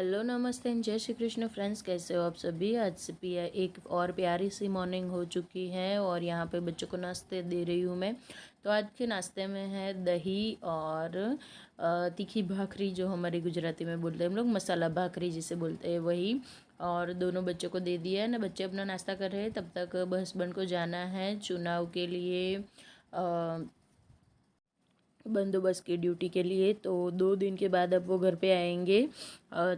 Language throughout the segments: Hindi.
हेलो नमस्ते एंड जय श्री कृष्ण फ्रेंड्स, कैसे हो आप सभी। आज से एक और प्यारी सी मॉर्निंग हो चुकी है और यहाँ पे बच्चों को नाश्ते दे रही हूँ मैं। तो आज के नाश्ते में है दही और तीखी भाखरी, जो हमारी गुजराती में बोलते हैं हम लोग, मसाला भाखरी जिसे बोलते हैं वही। और दोनों बच्चों को दे दिया है ना। बच्चे अपना नाश्ता कर रहे हैं, तब तक हस्बैंड को जाना है चुनाव के लिए, बंदोबस्त की ड्यूटी के लिए। तो 2 दिन के बाद अब वो घर पे आएंगे।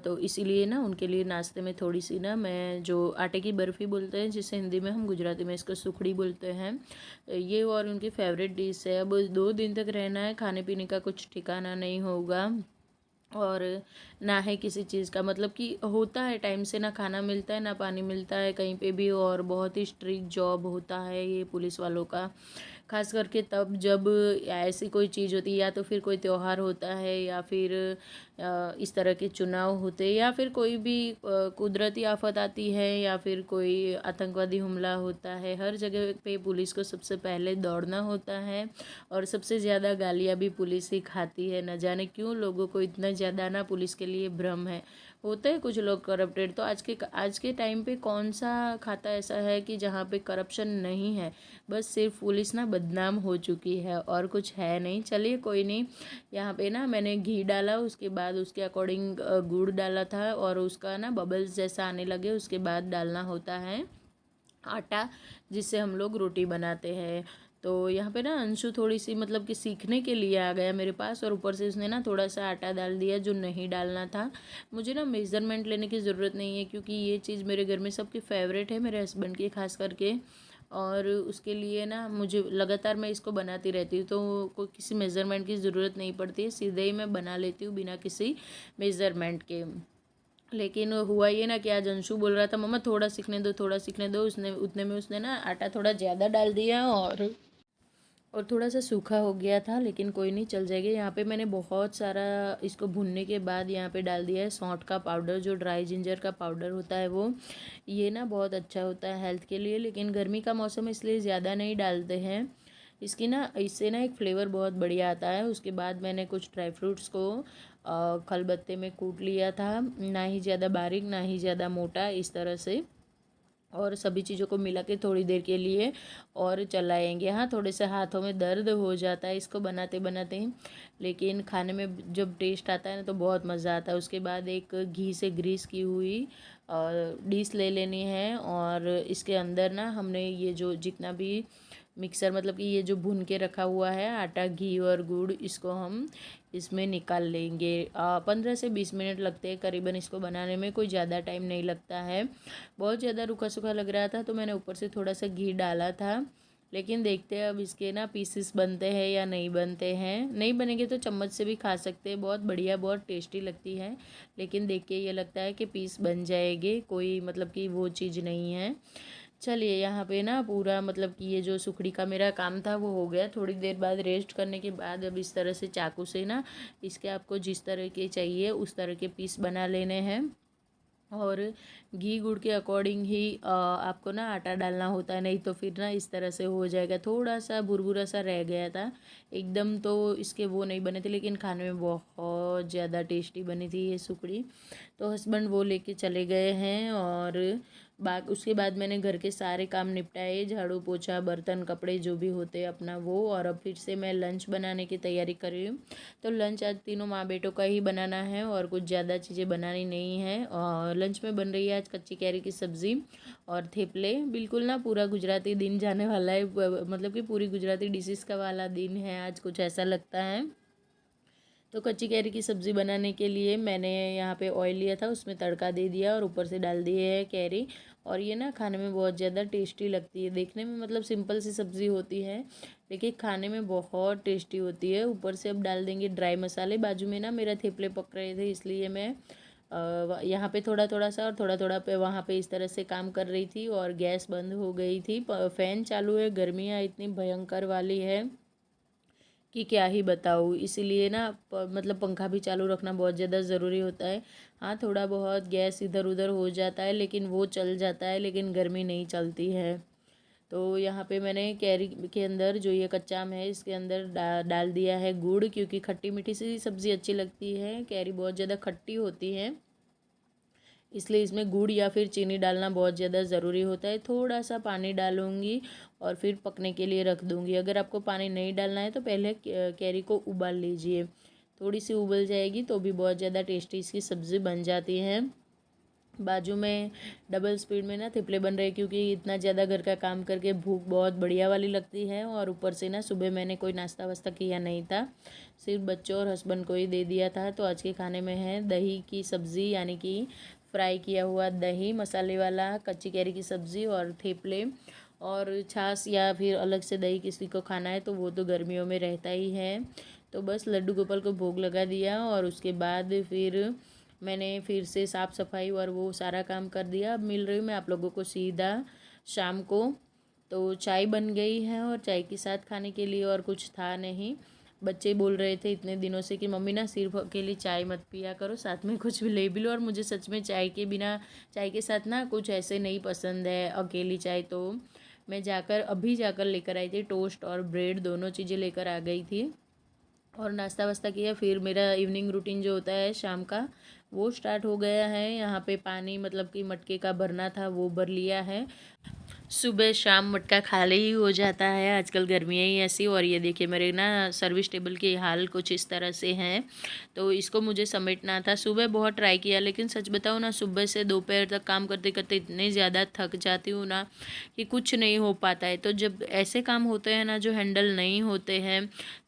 तो इसीलिए ना उनके लिए नाश्ते में थोड़ी सी ना, मैं जो आटे की बर्फ़ी बोलते हैं, जिसे हिंदी में हम गुजराती में इसको सुखड़ी बोलते हैं, ये और उनकी फेवरेट डिश है। अब 2 दिन तक रहना है, खाने पीने का कुछ ठिकाना नहीं होगा और ना है किसी चीज़ का, मतलब कि होता है टाइम से ना खाना मिलता है ना पानी मिलता है कहीं पे भी। और बहुत ही स्ट्रिक्ट जॉब होता है ये पुलिस वालों का, खास करके तब जब ऐसी कोई चीज़ होती है, या तो फिर कोई त्यौहार होता है, या फिर इस तरह के चुनाव होते हैं, या फिर कोई भी कुदरती आफत आती है, या फिर कोई आतंकवादी हमला होता है। हर जगह पे पुलिस को सबसे पहले दौड़ना होता है और सबसे ज़्यादा गालियाँ भी पुलिस ही खाती है। न जाने क्यों लोगों को इतना ज़्यादा ना पुलिस के लिए भ्रम है। होते हैं कुछ लोग करप्टेड, तो आज के टाइम पे कौन सा खाता ऐसा है कि जहाँ पे करप्शन नहीं है। बस सिर्फ पुलिस ना बदनाम हो चुकी है और कुछ है नहीं। चलिए कोई नहीं। यहाँ पे ना मैंने घी डाला, उसके बाद उसके अकॉर्डिंग गुड़ डाला था, और उसका ना बबल्स जैसा आने लगे उसके बाद डालना होता है आटा, जिससे हम लोग रोटी बनाते हैं। तो यहाँ पे ना अंशु थोड़ी सी मतलब कि सीखने के लिए आ गया मेरे पास, और ऊपर से उसने ना थोड़ा सा आटा डाल दिया जो नहीं डालना था। मुझे ना मेज़रमेंट लेने की ज़रूरत नहीं है, क्योंकि ये चीज़ मेरे घर में सबकी फेवरेट है, मेरे हस्बैंड की खास करके। और उसके लिए ना मुझे लगातार मैं इसको बनाती रहती हूँ, तो कोई किसी मेज़रमेंट की ज़रूरत नहीं पड़ती है, सीधे ही मैं बना लेती हूँ बिना किसी मेज़रमेंट के। लेकिन हुआ ये ना कि आज अंशु बोल रहा था, मम्मा थोड़ा सीखने दो थोड़ा सीखने दो। उसने उतने में उसने ना आटा थोड़ा ज़्यादा डाल दिया, और थोड़ा सा सूखा हो गया था, लेकिन कोई नहीं, चल जाएगा। यहाँ पे मैंने बहुत सारा इसको भुनने के बाद यहाँ पे डाल दिया है सौंठ का पाउडर, जो ड्राई जिंजर का पाउडर होता है वो। ये ना बहुत अच्छा होता है हेल्थ के लिए, लेकिन गर्मी का मौसम इसलिए ज़्यादा नहीं डालते हैं। इससे ना एक फ्लेवर बहुत बढ़िया आता है। उसके बाद मैंने कुछ ड्राई फ्रूट्स को खलबत्ते में कूट लिया था, ना ही ज़्यादा बारीक ना ही ज़्यादा मोटा, इस तरह से। और सभी चीज़ों को मिला के थोड़ी देर के लिए और चलाएंगे। हाँ, थोड़े से हाथों में दर्द हो जाता है इसको बनाते बनाते ही, लेकिन खाने में जब टेस्ट आता है ना तो बहुत मज़ा आता है। उसके बाद एक घी से ग्रीस की हुई डिश ले लेनी है, और इसके अंदर ना हमने ये जो जितना भी मिक्सर, मतलब कि ये जो भून के रखा हुआ है आटा, घी और गुड़, इसको हम इसमें निकाल लेंगे। 15 से 20 मिनट लगते हैं करीबन इसको बनाने में, कोई ज़्यादा टाइम नहीं लगता है। बहुत ज़्यादा रूखा सूखा लग रहा था तो मैंने ऊपर से थोड़ा सा घी डाला था, लेकिन देखते हैं अब इसके ना पीसेस बनते हैं या नहीं बनते हैं। नहीं बनेंगे तो चम्मच से भी खा सकते हैं, बहुत बढ़िया बहुत टेस्टी लगती है। लेकिन देख के ये लगता है कि पीस बन जाएंगे, कोई मतलब कि वो चीज़ नहीं है। चलिए यहाँ पे ना पूरा मतलब कि ये जो सुखड़ी का मेरा काम था वो हो गया। थोड़ी देर बाद रेस्ट करने के बाद अब इस तरह से चाकू से ना इसके आपको जिस तरह के चाहिए उस तरह के पीस बना लेने हैं। और घी गुड़ के अकॉर्डिंग ही आपको ना आटा डालना होता है, नहीं तो फिर ना इस तरह से हो जाएगा। थोड़ा सा भुरभुरा सा रह गया था एकदम, तो इसके वो नहीं बने थे, लेकिन खाने में बहुत ज़्यादा टेस्टी बनी थी ये सुखड़ी। तो हस्बैंड वो लेके चले गए हैं, और उसके बाद मैंने घर के सारे काम निपटाए, झाड़ू पोछा बर्तन कपड़े जो भी होते हैं अपना वो। और अब फिर से मैं लंच बनाने की तैयारी कर रही हूँ। तो लंच आज तीनों माँ बेटों का ही बनाना है, और कुछ ज़्यादा चीज़ें बनानी नहीं है। और लंच में बन रही है आज कच्ची कैरी की सब्ज़ी और थेपले। बिल्कुल ना पूरा गुजराती दिन जाने वाला है, मतलब कि पूरी गुजराती डिशेस का वाला दिन है आज, कुछ ऐसा लगता है। तो कच्ची कैरी की सब्ज़ी बनाने के लिए मैंने यहाँ पे ऑयल लिया था, उसमें तड़का दे दिया और ऊपर से डाल दिए है कैरी। और ये ना खाने में बहुत ज़्यादा टेस्टी लगती है। देखने में मतलब सिंपल सी सब्ज़ी होती है, लेकिन खाने में बहुत टेस्टी होती है। ऊपर से अब डाल देंगे ड्राई मसाले। बाजू में ना मेरा थेपले पक रहे थे, इसलिए मैं यहाँ पे थोड़ा थोड़ा सा और थोड़ा थोड़ा पे वहाँ पे इस तरह से काम कर रही थी। और गैस बंद हो गई थी, फ़ैन चालू है, गर्मियाँ इतनी भयंकर वाली है कि क्या ही बताऊँ। इसीलिए ना मतलब पंखा भी चालू रखना बहुत ज़्यादा ज़रूरी होता है। हाँ, थोड़ा बहुत गैस इधर उधर हो जाता है, लेकिन वो चल जाता है, लेकिन गर्मी नहीं चलती है। तो यहाँ पे मैंने कैरी के अंदर जो ये कच्चा आम है इसके अंदर डाल दिया है गुड़, क्योंकि खट्टी मीठी सी सब्ज़ी अच्छी लगती है। कैरी बहुत ज़्यादा खट्टी होती है, इसलिए इसमें गुड़ या फिर चीनी डालना बहुत ज़्यादा ज़रूरी होता है। थोड़ा सा पानी डालूँगी और फिर पकने के लिए रख दूँगी। अगर आपको पानी नहीं डालना है तो पहले कैरी को उबाल लीजिए, थोड़ी सी उबल जाएगी तो भी बहुत ज़्यादा टेस्टी इसकी सब्ज़ी बन जाती है। बाजू में डबल स्पीड में ना थेपले बन रहे, क्योंकि इतना ज़्यादा घर का काम करके भूख बहुत बढ़िया वाली लगती है। और ऊपर से ना सुबह मैंने कोई नाश्ता वास्ता किया नहीं था, सिर्फ बच्चों और हस्बैंड को ही दे दिया था। तो आज के खाने में है दही की सब्ज़ी, यानी कि फ्राई किया हुआ दही मसाले वाला, कच्ची कैरी की सब्ज़ी और थेपले और छाछ, या फिर अलग से दही किसी को खाना है तो वो तो गर्मियों में रहता ही है। तो बस लड्डू गोपाल को भोग लगा दिया और उसके बाद फिर मैंने फिर से साफ़ सफाई और वो सारा काम कर दिया। अब मिल रही हूँ मैं आप लोगों को सीधा शाम को। तो चाय बन गई है और चाय के साथ खाने के लिए और कुछ था नहीं। बच्चे बोल रहे थे इतने दिनों से कि मम्मी ना सिर्फ अकेली चाय मत पिया करो, साथ में कुछ भी ले भी लो। और मुझे सच में चाय के बिना, चाय के साथ ना कुछ ऐसे नहीं पसंद है अकेली चाय। तो मैं अभी जाकर लेकर आई थी टोस्ट और ब्रेड, दोनों चीज़ें लेकर आ गई थी और नाश्ता वास्ता किया। फिर मेरा इवनिंग रूटीन जो होता है शाम का वो स्टार्ट हो गया है। यहाँ पे पानी मतलब कि मटके का भरना था वो भर लिया है। सुबह शाम मटका खाली ही हो जाता है, आजकल गर्मियाँ ही ऐसी। और ये देखिए मेरे ना सर्विस टेबल के हाल कुछ इस तरह से हैं, तो इसको मुझे समेटना था। सुबह बहुत ट्राई किया, लेकिन सच बताऊँ ना सुबह से दोपहर तक काम करते करते इतनी ज़्यादा थक जाती हूँ ना कि कुछ नहीं हो पाता है। तो जब ऐसे काम होते हैं ना जो हैंडल नहीं होते हैं,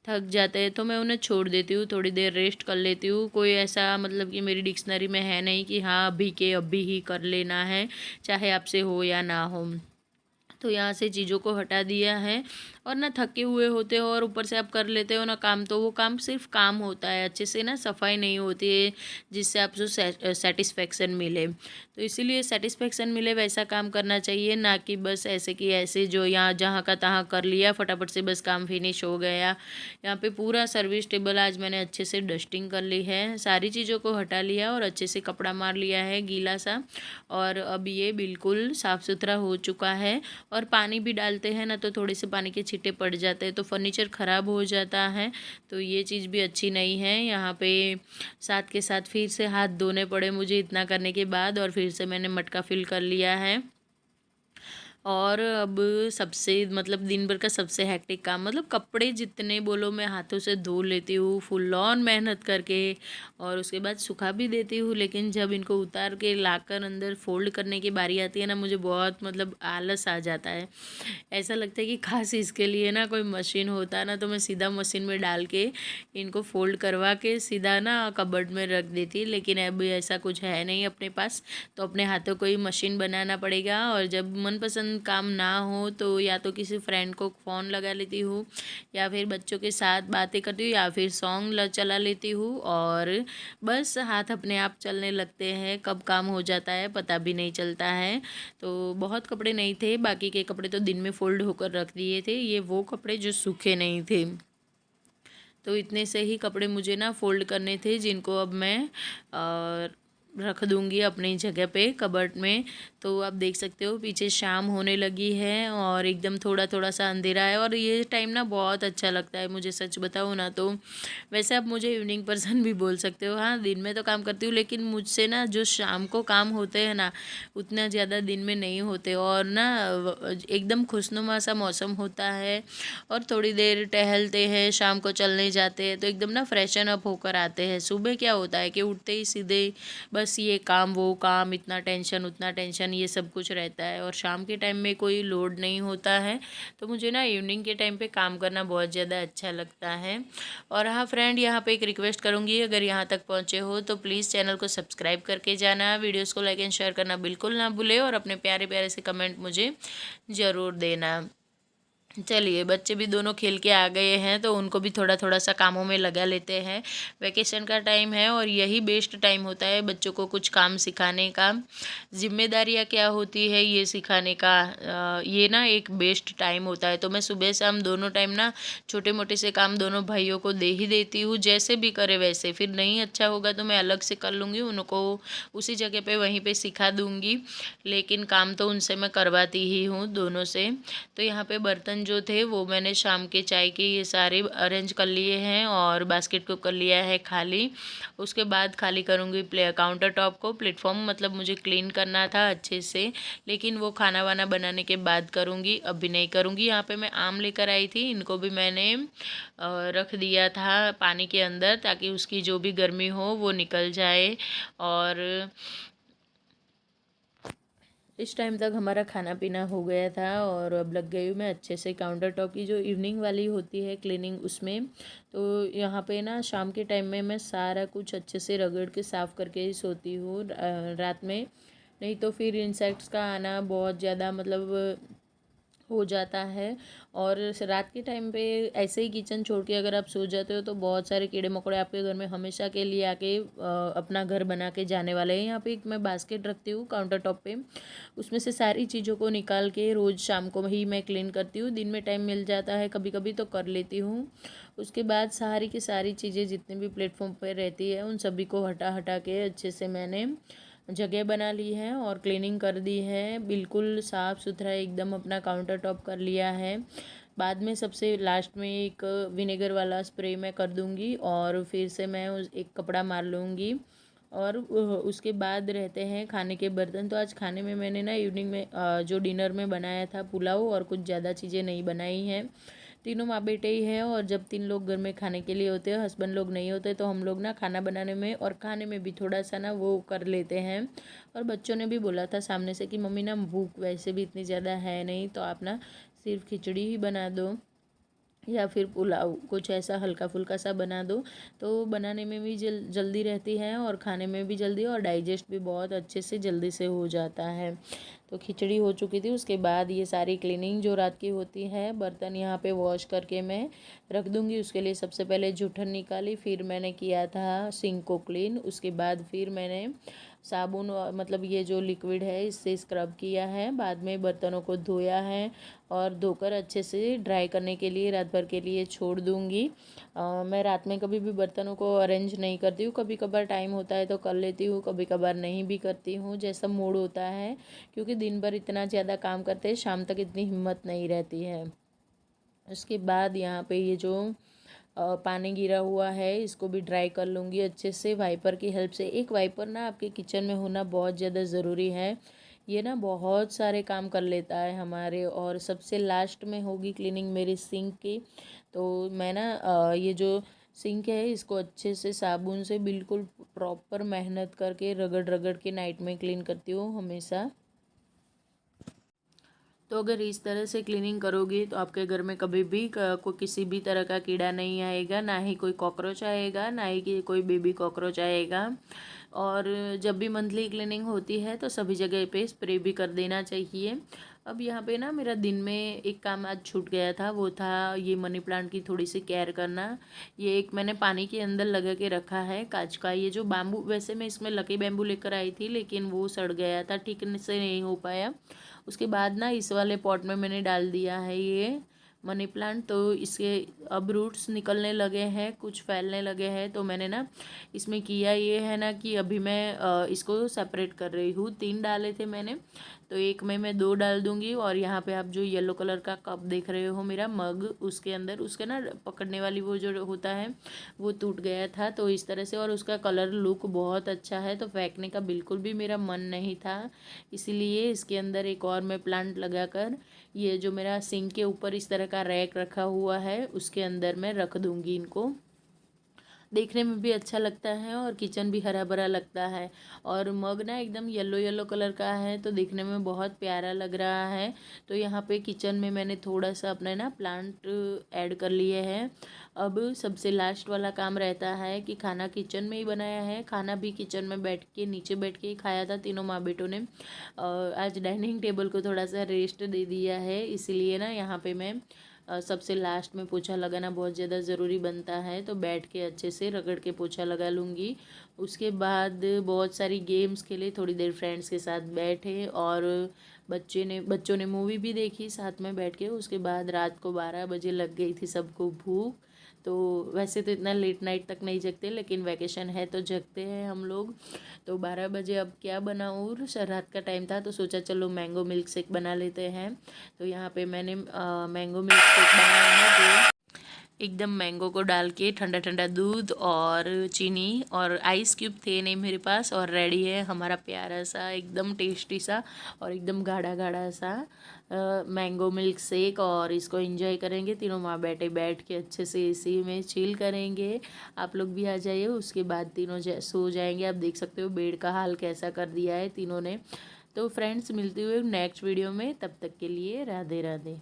थक जाते हैं, तो मैं उन्हें छोड़ देती हूँ, थोड़ी देर रेस्ट कर लेती हूँ। कोई ऐसा मतलब कि मेरी डिक्शनरी में है नहीं कि हाँ अभी के अभी ही कर लेना है, चाहे आपसे हो या ना हो। तो यहाँ से चीज़ों को हटा दिया है। और ना थके हुए होते हो और ऊपर से आप कर लेते हो ना काम, तो वो काम सिर्फ काम होता है, अच्छे से ना सफाई नहीं होती है जिससे आपको सेटिस्फेक्शन मिले। तो इसीलिए सेटिस्फेक्शन मिले वैसा काम करना चाहिए, ना कि बस ऐसे कि ऐसे जो यहाँ जहाँ का तहाँ कर लिया फटाफट से बस काम फिनिश हो गया। यहाँ पे पूरा सर्विस टेबल आज मैंने अच्छे से डस्टिंग कर ली है, सारी चीज़ों को हटा लिया और अच्छे से कपड़ा मार लिया है गीला सा। और अब ये बिल्कुल साफ़ सुथरा हो चुका है। और पानी भी डालते हैं ना तो थोड़े से पानी के छींटे पड़ जाते हैं तो फर्नीचर ख़राब हो जाता है, तो ये चीज़ भी अच्छी नहीं है। यहाँ पे साथ के साथ फिर से हाथ धोने पड़े मुझे इतना करने के बाद, और फिर से मैंने मटका फिल कर लिया है। और अब सबसे मतलब दिन भर का सबसे हेक्टिक काम मतलब कपड़े जितने बोलो मैं हाथों से धो लेती हूँ फुल ऑन मेहनत करके, और उसके बाद सुखा भी देती हूँ। लेकिन जब इनको उतार के लाकर अंदर फोल्ड करने की बारी आती है ना, मुझे बहुत मतलब आलस आ जाता है। ऐसा लगता है कि खास इसके लिए ना कोई मशीन होता ना तो मैं सीधा मशीन में डाल के इनको फोल्ड करवा के सीधा ना कबर्ड में रख देती, लेकिन अभी ऐसा कुछ है नहीं अपने पास, तो अपने हाथों को ही मशीन बनाना पड़ेगा। और जब मनपसंद काम ना हो तो या तो किसी फ्रेंड को फ़ोन लगा लेती हूँ, या फिर बच्चों के साथ बातें करती हूँ, या फिर सॉन्ग चला लेती हूँ, और बस हाथ अपने आप चलने लगते हैं। कब काम हो जाता है पता भी नहीं चलता है। तो बहुत कपड़े नहीं थे, बाकी के कपड़े तो दिन में फ़ोल्ड होकर रख दिए थे, ये वो कपड़े जो सूखे नहीं थे। तो इतने से ही कपड़े मुझे ना फ़ोल्ड करने थे, जिनको अब मैं रख दूँगी अपनी जगह पे कबर्ड में। तो आप देख सकते हो पीछे शाम होने लगी है और एकदम थोड़ा थोड़ा सा अंधेरा है, और ये टाइम ना बहुत अच्छा लगता है मुझे, सच बताऊँ ना तो। वैसे आप मुझे इवनिंग पर्सन भी बोल सकते हो, हाँ दिन में तो काम करती हूँ, लेकिन मुझसे ना जो शाम को काम होते हैं ना उतना ज़्यादा दिन में नहीं होते। और ना एकदम खुशनुमा सा मौसम होता है और थोड़ी देर टहलते हैं, शाम को चलने जाते हैं तो एकदम ना फ्रेशन अप होकर आते हैं। सुबह क्या होता है कि उठते ही सीधे बस ये काम वो काम, इतना टेंशन उतना टेंशन, ये सब कुछ रहता है। और शाम के टाइम में कोई लोड नहीं होता है, तो मुझे ना इवनिंग के टाइम पे काम करना बहुत ज़्यादा अच्छा लगता है। और हाँ फ्रेंड, यहाँ पे एक रिक्वेस्ट करूँगी, अगर यहाँ तक पहुँचे हो तो प्लीज़ चैनल को सब्सक्राइब करके जाना, वीडियोज़ को लाइक एंड शेयर करना बिल्कुल ना भूले, और अपने प्यारे प्यारे से कमेंट मुझे ज़रूर देना। चलिए बच्चे भी दोनों खेल के आ गए हैं, तो उनको भी थोड़ा थोड़ा सा कामों में लगा लेते हैं। वैकेशन का टाइम है और यही बेस्ट टाइम होता है बच्चों को कुछ काम सिखाने का, जिम्मेदारियां क्या होती है ये सिखाने का। ये ना एक बेस्ट टाइम होता है। तो मैं सुबह शाम दोनों टाइम ना छोटे मोटे से काम दोनों भाइयों को दे ही देती हूँ, जैसे भी करे वैसे। फिर नहीं अच्छा होगा तो मैं अलग से कर लूँगी, उनको उसी जगह पे वहीं पे सिखा दूँगी, लेकिन काम तो उनसे मैं करवाती ही हूँ दोनों से। तो यहाँ पे बर्तन जो थे वो मैंने शाम के चाय के ये सारे अरेंज कर लिए हैं और बास्केट को कर लिया है खाली। उसके बाद खाली करूँगी काउंटर टॉप को, प्लेटफॉर्म मतलब मुझे क्लीन करना था अच्छे से, लेकिन वो खाना वाना बनाने के बाद करूँगी, अभी नहीं करूँगी। यहाँ पे मैं आम लेकर आई थी, इनको भी मैंने रख दिया था पानी के अंदर ताकि उसकी जो भी गर्मी हो वो निकल जाए। और इस टाइम तक हमारा खाना पीना हो गया था और अब लग गई हूँ मैं अच्छे से काउंटर टॉप की जो इवनिंग वाली होती है क्लीनिंग उसमें। तो यहाँ पे ना शाम के टाइम में मैं सारा कुछ अच्छे से रगड़ के साफ़ करके ही सोती हूँ रात में, नहीं तो फिर इंसेक्ट्स का आना बहुत ज़्यादा मतलब हो जाता है। और रात के टाइम पे ऐसे ही किचन छोड़ के अगर आप सो जाते हो तो बहुत सारे कीड़े मकोड़े आपके घर में हमेशा के लिए आके अपना घर बना के जाने वाले हैं। यहाँ पे एक मैं बास्केट रखती हूँ काउंटर टॉप पे, उसमें से सारी चीज़ों को निकाल के रोज़ शाम को ही मैं क्लीन करती हूँ। दिन में टाइम मिल जाता है कभी कभी तो कर लेती हूँ। उसके बाद सारी की सारी चीज़ें जितनी भी प्लेटफॉर्म पर रहती है उन सभी को हटा हटा के अच्छे से मैंने जगह बना ली है और क्लीनिंग कर दी है, बिल्कुल साफ़ सुथरा एकदम अपना काउंटर टॉप कर लिया है। बाद में सबसे लास्ट में एक विनेगर वाला स्प्रे मैं कर दूंगी और फिर से मैं एक कपड़ा मार लूँगी। और उसके बाद रहते हैं खाने के बर्तन। तो आज खाने में मैंने ना इवनिंग में जो डिनर में बनाया था पुलाव और कुछ ज़्यादा चीज़ें नहीं बनाई हैं। तीनों माँ बेटे ही हैं और जब 3 लोग घर में खाने के लिए होते हैं, हस्बैंड लोग नहीं होते, तो हम लोग ना खाना बनाने में और खाने में भी थोड़ा सा ना वो कर लेते हैं। और बच्चों ने भी बोला था सामने से कि मम्मी ना भूख वैसे भी इतनी ज़्यादा है नहीं, तो आप ना सिर्फ खिचड़ी ही बना दो या फिर पुलाव कुछ ऐसा हल्का फुल्का सा बना दो। तो बनाने में भी जल्दी रहती है और खाने में भी जल्दी और डाइजेस्ट भी बहुत अच्छे से जल्दी से हो जाता है। तो खिचड़ी हो चुकी थी, उसके बाद ये सारी क्लीनिंग जो रात की होती है बर्तन यहाँ पे वॉश करके मैं रख दूँगी। उसके लिए सबसे पहले जूठन निकाली, फिर मैंने किया था सिंक को क्लीन, उसके बाद फिर मैंने साबुन मतलब ये जो लिक्विड है इससे स्क्रब किया है, बाद में बर्तनों को धोया है और धोकर अच्छे से ड्राई करने के लिए रात भर के लिए छोड़ दूँगी। मैं रात में कभी भी बर्तनों को अरेंज नहीं करती हूँ, कभी कभार टाइम होता है तो कर लेती हूँ, कभी कभार नहीं भी करती हूँ, जैसा मूड होता है, क्योंकि दिन भर इतना ज़्यादा काम करते हैं शाम तक इतनी हिम्मत नहीं रहती है। उसके बाद यहाँ पे ये जो पानी गिरा हुआ है इसको भी ड्राई कर लूँगी अच्छे से वाइपर की हेल्प से। एक वाइपर ना आपके किचन में होना बहुत ज़्यादा ज़रूरी है, ये ना बहुत सारे काम कर लेता है हमारे। और सबसे लास्ट में होगी क्लीनिंग मेरी सिंक की। तो मैं ना ये जो सिंक है इसको अच्छे से साबुन से बिल्कुल प्रॉपर मेहनत करके रगड़ रगड़ के नाइट में क्लीन करती हूँ हमेशा। तो अगर इस तरह से क्लीनिंग करोगी तो आपके घर में कभी भी कोई किसी भी तरह का कीड़ा नहीं आएगा, ना ही कोई कॉकरोच आएगा, ना ही कि कोई बेबी कॉकरोच आएगा। और जब भी मंथली क्लीनिंग होती है तो सभी जगह पे स्प्रे भी कर देना चाहिए। अब यहाँ पे ना मेरा दिन में एक काम आज छूट गया था, वो था ये मनी प्लांट की थोड़ी सी केयर करना। ये एक मैंने पानी के अंदर लगा के रखा है कांच का। ये जो बैम्बू, वैसे मैं इसमें लकी बैम्बू लेकर आई थी लेकिन वो सड़ गया था, ठीक से नहीं हो पाया। उसके बाद ना इस वाले पॉट में मैंने डाल दिया है ये मनी प्लांट। तो इसके अब रूट्स निकलने लगे हैं, कुछ फैलने लगे हैं। तो मैंने ना इसमें किया ये है ना कि अभी मैं इसको सेपरेट कर रही हूँ। 3 डाले थे मैंने, तो एक में मैं 2 डाल दूँगी। और यहाँ पे आप जो येलो कलर का कप देख रहे हो मेरा मग, उसके अंदर उसके ना पकड़ने वाली वो जो होता है वो टूट गया था, तो इस तरह से। और उसका कलर लुक बहुत अच्छा है, तो फेंकने का बिल्कुल भी मेरा मन नहीं था, इसीलिए इसके अंदर एक और मैं प्लांट लगाकर ये जो मेरा सिंक के ऊपर इस तरह का रैक रखा हुआ है उसके अंदर मैं रख दूँगी इनको। देखने में भी अच्छा लगता है और किचन भी हरा भरा लगता है। और मग ना एकदम येलो येलो कलर का है तो देखने में बहुत प्यारा लग रहा है। तो यहाँ पे किचन में मैंने थोड़ा सा अपने ना प्लांट ऐड कर लिए हैं। अब सबसे लास्ट वाला काम रहता है कि खाना किचन में ही बनाया है, खाना भी किचन में बैठ के नीचे बैठ के ही खाया था तीनों माँ बेटों ने। आज डाइनिंग टेबल को थोड़ा सा रेस्ट दे दिया है, इसीलिए ना यहाँ पे मैं सबसे लास्ट में पोछा लगाना बहुत ज़्यादा ज़रूरी बनता है, तो बैठ के अच्छे से रगड़ के पोछा लगा लूँगी। उसके बाद बहुत सारी गेम्स खेले, थोड़ी देर फ्रेंड्स के साथ बैठे और बच्चों ने मूवी भी देखी साथ में बैठ के। उसके बाद रात को 12 बजे लग गई थी सबको भूख, तो वैसे तो इतना लेट नाइट तक नहीं जगते, लेकिन वैकेशन है तो जगते हैं हम लोग। तो 12 बजे अब क्या बनाऊँ, रात का टाइम था तो सोचा चलो मैंगो मिल्क शेक बना लेते हैं। तो यहाँ पे मैंने मैंगो मिल्क शेक बनाया है, जो एकदम मैंगो को डाल के ठंडा ठंडा दूध और चीनी और आइस क्यूब थे नहीं मेरे पास, और रेडी है हमारा प्यारा सा एकदम टेस्टी सा और एकदम गाढ़ा गाढ़ा सा मैंगो मिल्क शेक। और इसको एंजॉय करेंगे तीनों माँ बेटे बैठ के अच्छे से एसी में चिल करेंगे। आप लोग भी आ जाइए, उसके बाद तीनों सो जाएंगे। आप देख सकते हो बेड का हाल कैसा कर दिया है तीनों ने। तो फ्रेंड्स मिलते हुए नेक्स्ट वीडियो में, तब तक के लिए राधे राधे।